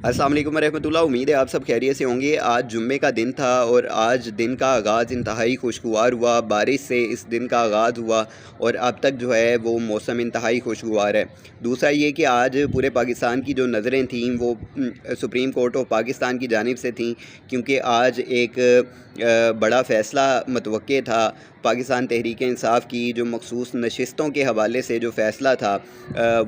अस्सलाम वालेकुम रहमतुल्लाह। उम्मीद है आप सब खैरियत से होंगे। आज जुम्मे का दिन था और आज दिन का आगाज़ इंतहाई खुशगवार हुआ। बारिश से इस दिन का आगाज़ हुआ और अब तक जो है वो मौसम इंतहाई खुशगवार है। दूसरा ये कि आज पूरे पाकिस्तान की जो नज़रें थीं वो सुप्रीम कोर्ट ऑफ पाकिस्तान की जानिब से थीं, क्योंकि आज एक बड़ा फ़ैसला मतवक्के था। पाकिस्तान तहरीक इंसाफ की जो मखसूस नशिस्तों के हवाले से जो फ़ैसला था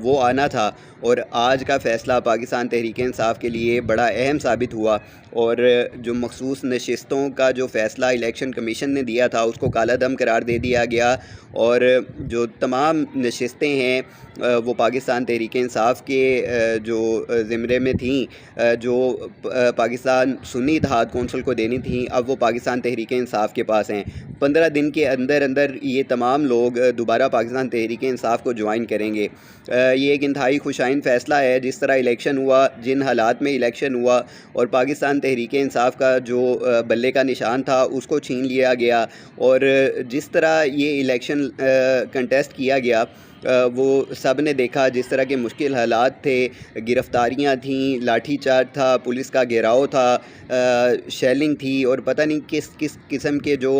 वो आना था, और आज का फ़ैसला पाकिस्तान तहरीक इंसाफ के लिए बड़ा अहम साबित हुआ। और जो मखसूस नशिस्तों का जो फ़ैसला इलेक्शन कमीशन ने दिया था उसको काला दम करार दे दिया गया, और जो तमाम नशिस्तें हैं वो पाकिस्तान तहरीक इंसाफ के जो ज़िम्मे में थीं, जो पाकिस्तान सुन्नी इत्तेहाद कौंसिल को देनी थी, अब वो पाकिस्तान तहरीक इंसाफ के पास हैं। 15 दिन के अंदर अंदर ये तमाम लोग दोबारा पाकिस्तान तहरीक इंसाफ को ज्वाइन करेंगे। ये एक इंतहाई खुशाइन फ़ैसला है। जिस तरह इलेक्शन हुआ, जिन हालात में इलेक्शन हुआ, और पाकिस्तान तहरीक इंसाफ का जो बल्ले का निशान था उसको छीन लिया गया, और जिस तरह ये इलेक्शन कंटेस्ट किया गया वो सब ने देखा। जिस तरह के मुश्किल हालात थे, गिरफ़्तारियाँ थीं, लाठी चार्ज था, पुलिस का घेराव था, शेलिंग थी, और पता नहीं किस किस किस्म के जो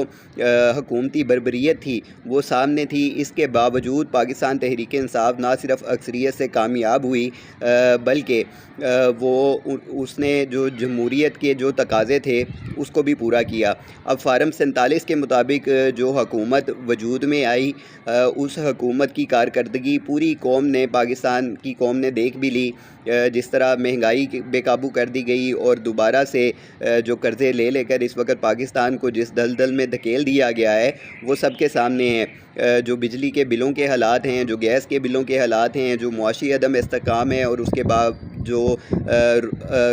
हुकूमती बर्बरियत थी वो सामने थी। इसके बावजूद पाकिस्तान तहरीक इंसाफ ना सिर्फ अक्सरियत से कामयाब हुई बल्कि वो उसने जो जमहूरियत के जो तकाज़े थे उसको भी पूरा किया। अब फार्म 47 के मुताबिक जो हुकूमत वजूद में आई, उस हुकूमत की कारकर्दगी पूरी कौम ने, पाकिस्तान की कौम ने देख भी ली। जिस तरह महंगाई बेकाबू कर दी गई और दोबारा से जो कर्ज़े ले लेकर इस वक्त पाकिस्तान को जिस दलदल में धकेल दिया गया है वो सबके सामने है। जो बिजली के बिलों के हालात हैं, जो गैस के बिलों के हालात हैं, जो मुआशी अदम इस्तेहकाम है, और उसके बाद जो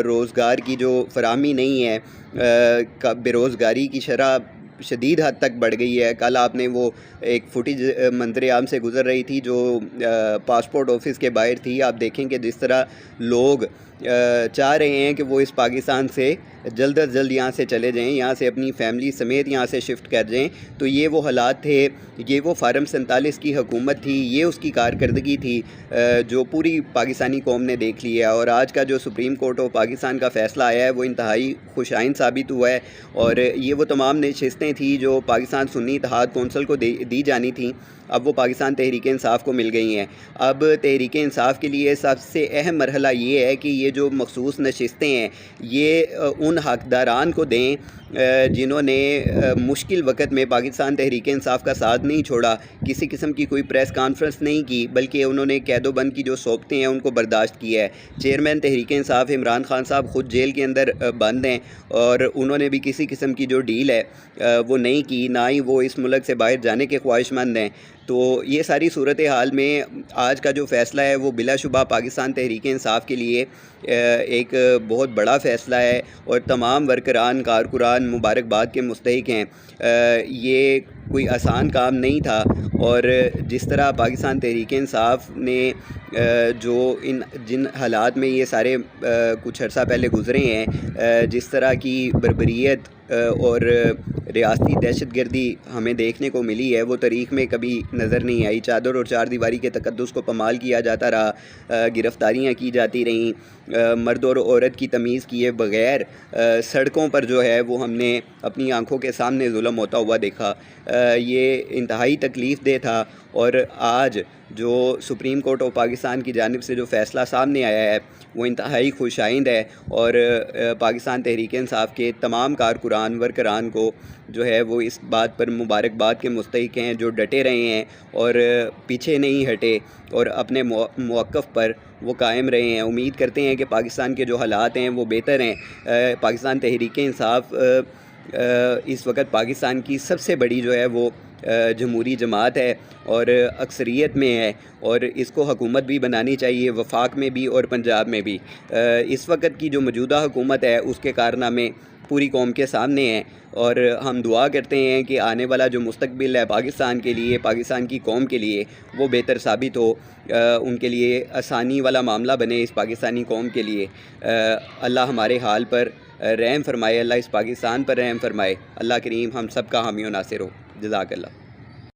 रोज़गार की जो फराहमी नहीं है, बेरोज़गारी की शरह शदीद हद तक बढ़ गई है। कल आपने वो एक फुटेज मंजर आम से गुज़र रही थी जो पासपोर्ट ऑफिस के बाहर थी। आप देखें कि जिस तरह लोग चाह रहे हैं कि वो इस पाकिस्तान से जल्द अज जल्द यहाँ से चले जाएं, यहाँ से अपनी फैमिली समेत यहाँ से शिफ्ट कर जाएं। तो ये वो हालात थे, ये वो फार्म 47 की हुकूमत थी, ये उसकी कारकर्दगी थी जो पूरी पाकिस्तानी कौम ने देख लिया। और आज का जो सुप्रीम कोर्ट ऑफ पाकिस्तान का फ़ैसला आया है वो इंतहाई खुशाइन साबित हुआ है। और ये वो तमाम नशिस्तें थी जो पाकिस्तान सुन्नी इत्तेहाद कौंसिल को दी जानी थी, अब वो पाकिस्तान तहरीक इंसाफ को मिल गई हैं। अब तहरीक इंसाफ के लिए सबसे अहम मरहला ये है कि ये जो मखसूस नशिस्तें हैं ये उन हकदारान को दें जिन्होंने मुश्किल वक़्त में पाकिस्तान तहरीक इंसाफ का साथ नहीं छोड़ा, किसी किस्म की कोई प्रेस कॉन्फ्रेंस नहीं की, बल्कि उन्होंने कैदोबंद की जो सोबतें हैं उनको बर्दाश्त किया है। चेयरमैन तहरीक इंसाफ इमरान खान साहब ख़ुद जेल के अंदर बंद हैं, और उन्होंने भी किसी किस्म की जो डील है वो नहीं की, ना ही वो इस मुल्क से बाहर जाने के ख्वाहिशमंद हैं। तो ये सारी सूरत हाल में आज का जो फ़ैसला है वो बिलाशुबा पाकिस्तान तहरीक इंसाफ के लिए एक बहुत बड़ा फ़ैसला है, और तमाम वर्करान कारकुरान मुबारकबाद के मुस्तहिक हैं। ये कोई आसान काम नहीं था, और जिस तरह पाकिस्तान तहरीक इंसाफ ने जो जिन हालात में ये सारे कुछ अर्सा पहले गुज़रे हैं, जिस तरह की बर्बरियत और रियासती दहशत गर्दी हमें देखने को मिली है वो तारीख़ में कभी नज़र नहीं आई। चादर और चार दीवारी के तकद्दुस को पमाल किया जाता रहा, गिरफ़्तारियाँ की जाती रहीं, मर्द और औरत की तमीज़ किए बग़ैर सड़कों पर जो है वो हमने अपनी आँखों के सामने जुल्म होता हुआ देखा। ये इंतहाई तकलीफ़ दे था। और आज जो सुप्रीम कोर्ट ऑफ पाकिस्तान की जानिब से जो फ़ैसला सामने आया है वो इंतहाई खुशाइंद है, और पाकिस्तान तहरीक इंसाफ के तमाम कारकुरान वर्करान को जो है वो इस बात पर मुबारकबाद के मुस्तहिक हैं जो डटे रहे हैं और पीछे नहीं हटे और अपने मौक़िफ़ पर वो कायम रहे हैं। उम्मीद करते हैं कि पाकिस्तान के जो हालात हैं वो बेहतर हैं। पाकिस्तान तहरीक इंसाफ इस वक्त पाकिस्तान की सबसे बड़ी जो है वो जमहूरी जमात है और अक्सरियत में है, और इसको हुकूमत भी बनानी चाहिए, वफाक में भी और पंजाब में भी। इस वक्त की जो मौजूदा हुकूमत है उसके कारनामे पूरी कौम के सामने हैं, और हम दुआ करते हैं कि आने वाला जो मुस्तकबिल है पाकिस्तान के लिए, पाकिस्तान की कौम के लिए, वो बेहतर साबित हो, उनके लिए आसानी वाला मामला बने इस पाकिस्तानी कौम के लिए। अल्लाह हमारे हाल पर रहम फरमाए, अल्लाह इस पाकिस्तान पर रहम फरमाए। अल्लाह करीम हम सब का हामी व नासिर हो। जज़ाकल्लाह।